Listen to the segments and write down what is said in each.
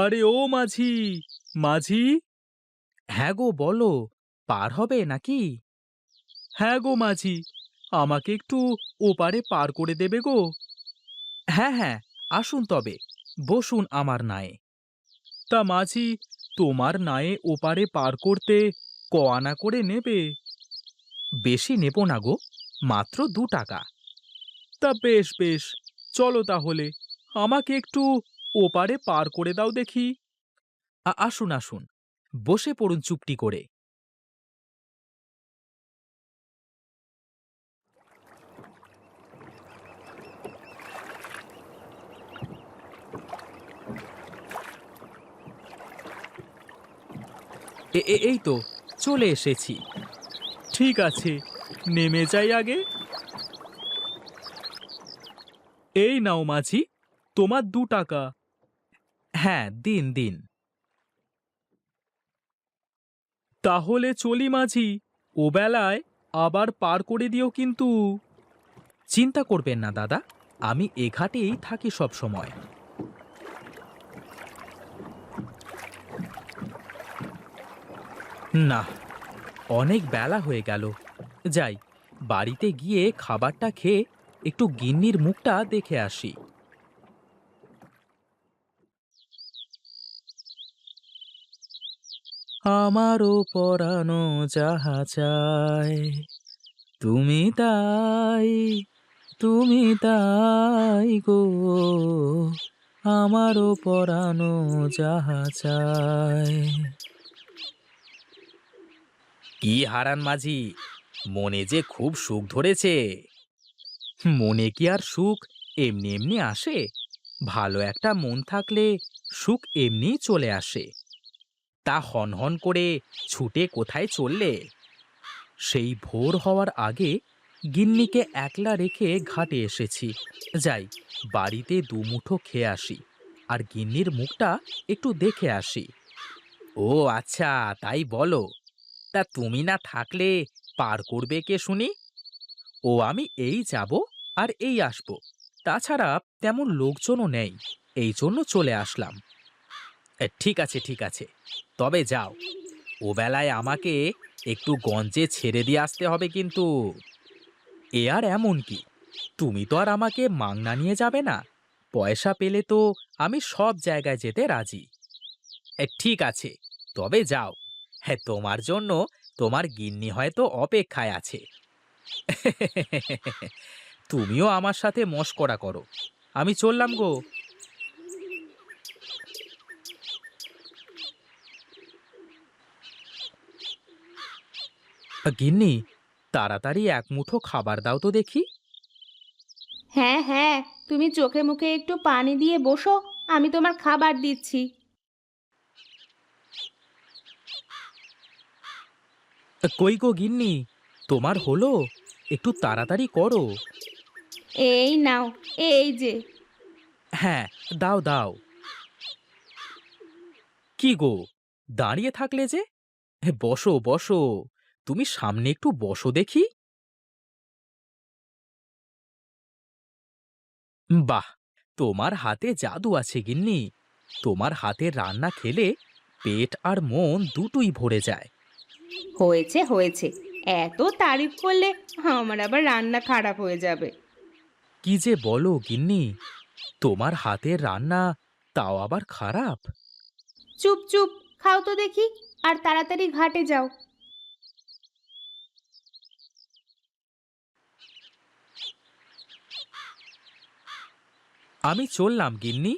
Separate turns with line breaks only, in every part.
আরে ও মাঝি, মাঝি। হ্যাঁ গো, বলো। পার হবে নাকি? হ্যাঁ গো মাঝি, আমাকে একটু ওপারে পার করে দেবে গো। হ্যাঁ হ্যাঁ, আসুন তবে, বসুন আমার নায়ে। তা মাঝি, তোমার নায়ে ওপারে পার করতে ক আনা করে নেবে? বেশি নেব না গো, মাত্র 2 টাকা। তা বেশ বেশ, চলো তাহলে, আমাকে একটু ওপারে পার করে দাও দেখি। আসুন আসুন, বসে পড়ুন চুপটি করে। এই তো চলে এসেছি। ঠিক আছে, নেমে যাই আগে। এই নাও মাঝি, তোমার 2 টাকা। হ্যাঁ, দিন দিন। তাহলে চলি মাঝি, ও বেলায় আবার পার করে দিও কিন্তু। চিন্তা করবেন না দাদা, আমি এ ঘাটেই থাকি সব সময়। না, অনেক বেলা হয়ে গেল। যাই, বাড়িতে গিয়ে খাবারটা খেয়ে একটু গিন্নির মুখটা দেখে আসি। আমারও পরানো যাহা চায়, তুমি তাই, তুমি তাই গো, আমারও পরানো যাহা চায়। কি হারান মাঝি, মনে যে খুব সুখ ধরেছে। মনে কি আর সুখ এমনি এমনি আসে? ভালো একটা মন থাকলে সুখ এমনিই চলে আসে। তা হনহন করে ছুটে কোথায় চললে? সেই ভোর হওয়ার আগে গিন্নিকে একলা রেখে ঘাটে এসেছি। যাই, বাড়িতে দুমুঠো খেয়ে আসি, আর গিন্নির মুখটা একটু দেখে আসি। ও আচ্ছা, তাই বলো। তা তুমি না থাকলে পার করবে কে শুনি? ও আমি এই যাব আর এই আসব, তাছাড়া তেমন লোকজনও নেই, এই জন্য চলে আসলাম। ঠিক আছে ঠিক আছে, তবে যাও, ও বেলায় আমাকে একটু গঞ্জে ছেড়ে দিয়ে আসতে হবে কিন্তু। এ আর এমন কি, তুমি তো আর আমাকে মাংনা নিয়ে যাবে না। পয়সা পেলে তো আমি সব জায়গায় যেতে রাজি। ঠিক আছে, তবে যাও। হ্যাঁ, তোমার জন্য তোমার গিন্নি হয়তো অপেক্ষায় আছে। তুমিও আমার সাথে মশকরা করো, আমি চললাম গো। গিন্নি, তাড়াতাড়ি এক মুঠো খাবার দাও তো দেখি।
হ্যাঁ হ্যাঁ, তুমি চোখে মুখে একটু পানি দিয়ে বসো, আমি তোমার খাবার দিচ্ছি।
কই গো গিন্নি, তোমার হলো? একটু তাড়াতাড়ি করো।
এই নাও, এই যে।
হ্যাঁ, দাও দাও। কি গো, দাঁড়িয়ে থাকলে যে? বসো বসো, তুমি সামনে একটু বসো দেখি। বাহ, তোমার হাতে জাদু আছে গিন্নি। তোমার হাতের রান্না খেলে পেট আর মন দুটোই ভরে যায়।
হয়েছে হয়েছে, এত তারিফ করলে আমার আবার রান্না খারাপ হয়ে যাবে।
কি যে বলো গিন্নি, তোমার হাতের রান্না তাও আবার খারাপ?
চুপ চুপ, খাও তো দেখি, আর তাড়াতাড়ি ঘাটে যাও।
আমি চললাম গিন্নি।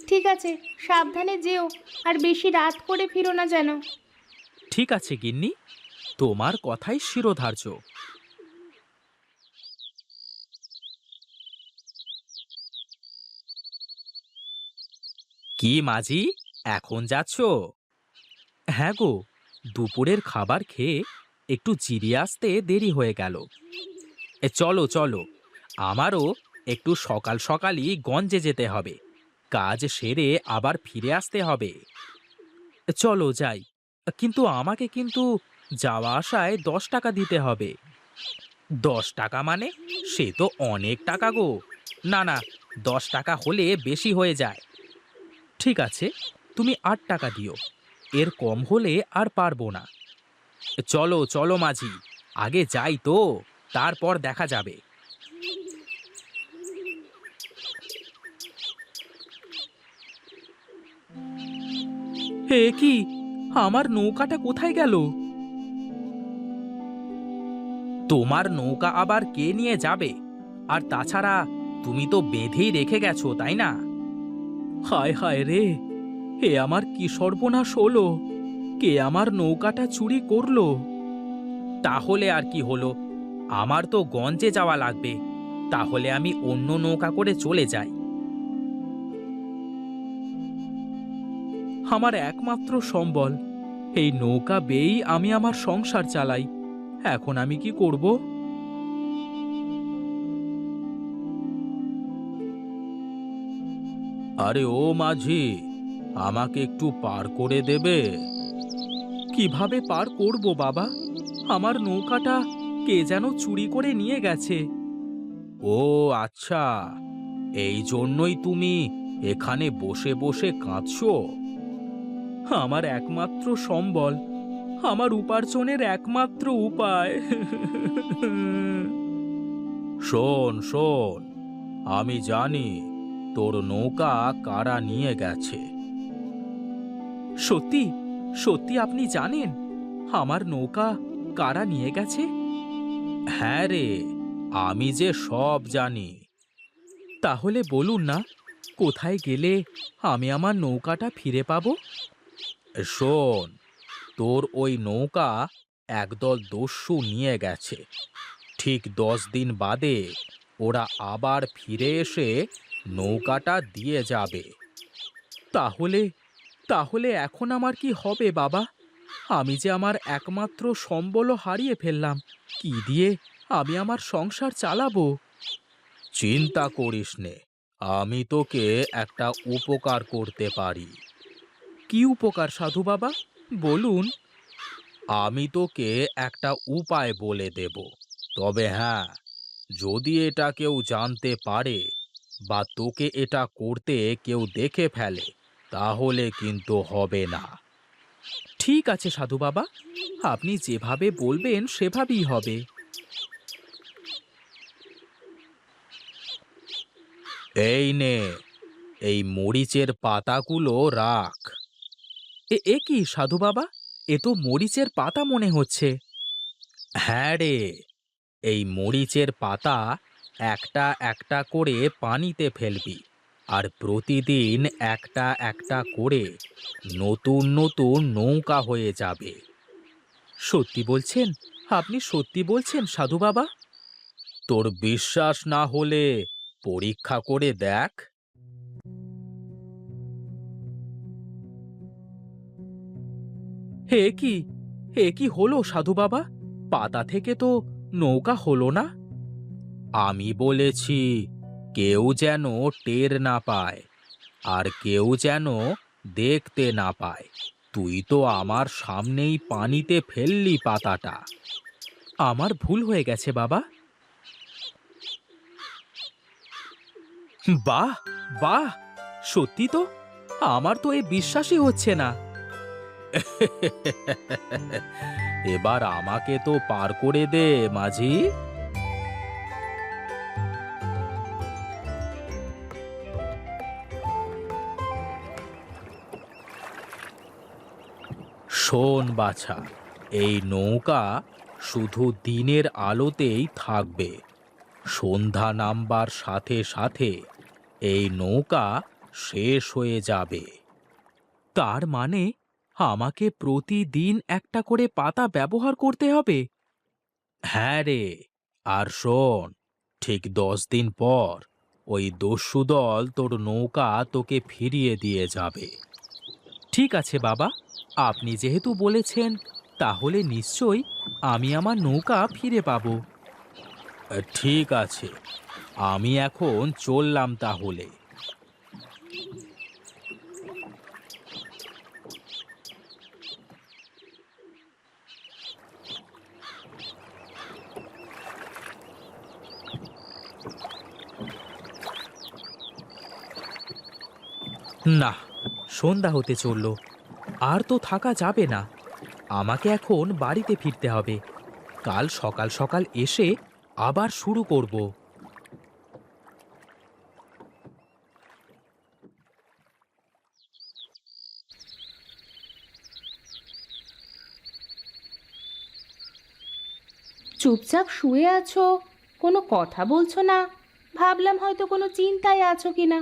ঠিক আছে, সাবধানে যেও, আর বেশি রাত করে ফিরো না যেন।
ঠিক আছে গিন্নি, তোমার কথাই শিরোধার্য। কি মাঝি, এখন যাচ্ছ? হ্যাঁ গো, দুপুরের খাবার খেয়ে একটু জিরিয়ে আসতে দেরি হয়ে গেল। চলো চলো, আমারও একটু সকাল সকালই গঞ্জে যেতে হবে, কাজ সেরে আবার ফিরে আসতে হবে। চলো যাই, কিন্তু আমাকে কিন্তু যাওয়া আসায় 10 টাকা দিতে হবে। 10 টাকা মানে? সে তো অনেক টাকা গো। না না, 10 টাকা হলে বেশি হয়ে যায়। ঠিক আছে, তুমি 8 টাকা দিও। এর কম হলে আর পারবো না। চলো চলো মাঝি, আগে যাই তো, তারপর দেখা যাবে। হে কি, আমার নৌকাটা কোথায় গেল? তোমার নৌকা আবার কে নিয়ে যাবে? আর তাছাড়া তুমি তো বেঁধেই রেখে গেছো, তাই না? হায় হায় রে, এ আমার কি সর্বনাশ হলো! কে আমার নৌকাটা চুরি করলো? তাহলে আর কি হলো, আমার তো গঞ্জে যাওয়া লাগবে। তাহলে আমি অন্য নৌকা করে চলে যাই। আমার একমাত্র সম্বল, এই নৌকা বেয়েই আমি আমার সংসার চালাই। এখন আমি কি করব? আরে ও মাঝি, আমাকে একটু পার করে দেবে? কিভাবে পার করব বাবা? আমার নৌকাটা কে যেন চুরি করে নিয়ে গেছে। ও আচ্ছা, এই জন্যই তুমি এখানে বসে বসে কাঁদছো? আমার একমাত্র সম্বল, আমার উপার্জনের একমাত্র উপায়। শোন শোন, আমি জানি তোর নৌকা কারা নিয়ে গেছে। সত্যি? সত্যি আপনি জানেন আমার নৌকা কারা নিয়ে গেছে? হ্যাঁ রে, আমি যে সব জানি। তাহলে বলুন না, কোথায় গেলে আমি আমার নৌকাটা ফিরে পাবো? শোন, তোর ওই নৌকা একদল দস্যু নিয়ে গেছে। ঠিক 10 দিন বাদে ওরা আবার ফিরে এসে নৌকাটা দিয়ে যাবে। তাহলে তাহলে এখন আমার কি হবে বাবা? আমি যে আমার একমাত্র সম্বলও হারিয়ে ফেললাম। কি দিয়ে আমি আমার সংসার চালাবো? চিন্তা করিস নে, আমি তোকে একটা উপকার করতে পারি। কি উপকার সাধু বাবা, বলুন। আমি তোকে একটা উপায় বলে দেব। তবে হ্যাঁ, যদি এটা কেউ জানতে পারে বা তোকে এটা করতে কেউ দেখে ফেলে, তাহলে কিন্তু হবে না। ঠিক আছে সাধু বাবা, আপনি যেভাবে বলবেন সেভাবেই হবে। এই নে, এই মরিচের পাতাগুলো রাখ। এ কি সাধু বাবা, এ তো মরিচের পাতা মনে হচ্ছে। হ্যাঁ রে, এই মরিচের পাতা একটা একটা করে পানিতে ফেলবি, আর প্রতিদিন একটা একটা করে নতুন নতুন নৌকা হয়ে যাবে। সত্যি বলছেন? আপনি সত্যি বলছেন সাধু বাবা? তোর বিশ্বাস না হলে পরীক্ষা করে দেখ। হে কি, এ কি হলো সাধু বাবা? পাতা থেকে তো নৌকা হলো না। আমি বলেছি কেউ যেন টের না পায়, আর কেউ যেন দেখতে না পায়। তুই তো আমার সামনেই পানিতে ফেললি পাতাটা। আমার ভুল হয়ে গেছে বাবা। বাহ, বাহ, সত্যি তো! আমার তো এ বিশ্বাসই হচ্ছে না। এবার আমাকে তো পার করে দে মাঝি। শোন বাছা, এই নৌকা শুধু দিনের আলোতেই থাকবে। সন্ধ্যা নামবার সাথে সাথে এই নৌকা শেষ হয়ে যাবে। তার মানে আমাকে প্রতিদিন একটা করে পাতা ব্যবহার করতে হবে? হ্যাঁ রে, আর শোন, ঠিক 10 দিন পর ওই দস্যু দল তোর নৌকা তোকে ফিরিয়ে দিয়ে যাবে। ঠিক আছে বাবা, আপনি যেহেতু বলেছেন, তাহলে নিশ্চয়ই আমি আমার নৌকা ফিরে পাবো। ঠিক আছে, আমি এখন চললাম তাহলে। না, সন্ধ্যা হতে চলল, আর তো থাকা যাবে না। আমাকে এখন বাড়িতে ফিরতে হবে। কাল সকাল সকাল এসে আবার শুরু করব।
চুপচাপ শুয়ে আছো, কোনো কথা বলছো না। ভাবলাম হয়তো কোনো চিন্তায় আছো কিনা।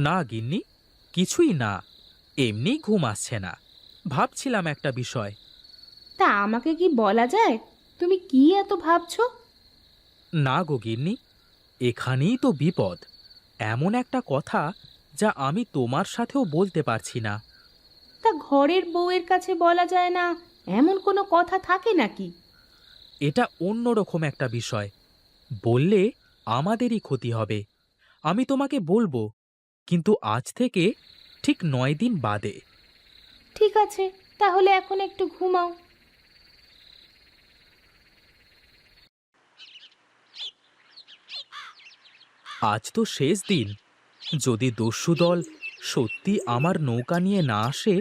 না গিন্নি, কিছুই না, এমনি ঘুম আসছে না। ভাবছিলাম একটা বিষয়।
তা আমাকে কি বলা যায়, তুমি কি এত ভাবছো?
না গো গিন্নি, এখানেই তো বিপদ। এমন একটা কথা যা আমি তোমার সাথেও বলতে পারছি না।
তা ঘরের বউয়ের কাছে বলা যায় না, এমন কোনো কথা থাকে নাকি?
এটা অন্যরকম একটা বিষয়। বললে আমাদেরই ক্ষতি হবে। আমি তোমাকে বলবো, কিন্তু আজ থেকে ঠিক 9 দিন বাদে।
ঠিক আছে, তাহলে এখন একটু ঘুমাও।
আজ তো শেষ দিন। যদি দস্যু দল সত্যি আমার নৌকা নিয়ে না আসে,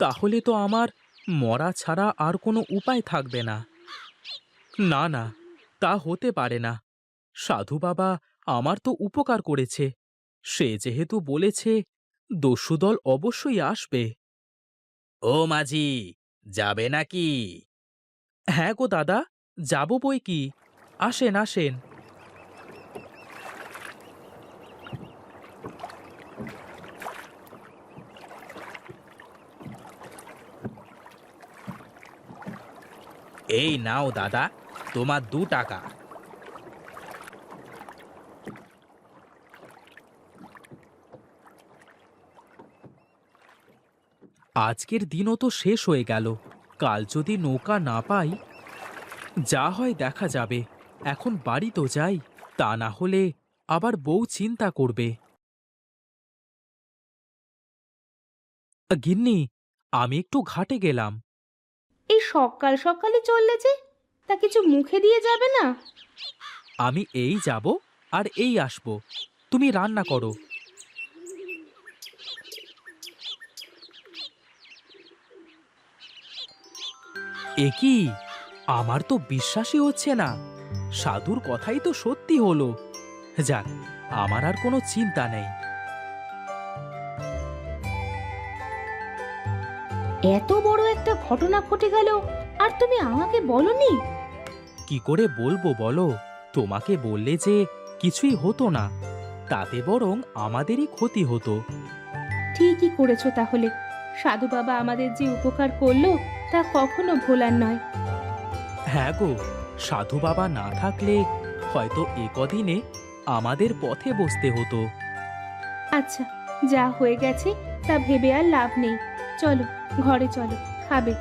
তাহলে তো আমার মরা ছাড়া আর কোনো উপায় থাকবে না। না না, তা হতে পারে না। সাধু বাবা আমার তো উপকার করেছে। সে যেহেতু বলেছে, দস্যুদল অবশ্যই আসবে। ও মাঝি, যাবে নাকি? হ্যাঁ গো দাদা, যাব বই কি। আসেন আসেন। এই নাও দাদা, তোমার 2 টাকা। আজকের দিনও তো শেষ হয়ে গেল। কাল যদি নৌকা না পাই, যা হয় দেখা যাবে। এখন বাড়ি তো যাই, তা না হলে আবার বউ চিন্তা করবে। গিন্নি, আমি একটু ঘাটে গেলাম।
এই সকাল সকালই চললে যে, তা কিছু মুখে দিয়ে যাবে না?
আমি এই যাব আর এই আসব। তুমি রান্না করো। এ কি, আমার তো বিশ্বাসই হচ্ছে না। সাধুর কথাই তো সত্যি হলো। যাক, আমার আর কোনো চিন্তা নেই।
এত বড় একটা ঘটনা ঘটে গেল, আর তুমি আমাকে বলনি?
কি করে বলবো বলো? তোমাকে বললে যে কিছুই হতো না, তাতে বরং আমাদেরই ক্ষতি হতো।
ঠিকই করেছো তাহলে। সাধু বাবা আমাদের যে উপকার করলো, তা কখনো ভোলার নয়।
হ্যাঁ গো, সাধু বাবা না থাকলে হয়তো এ কদিনে আমাদের পথে বসতে হতো।
আচ্ছা, যা হয়ে গেছে তা ভেবে আর লাভ নেই। চলো, ঘরে চলো, খাবে।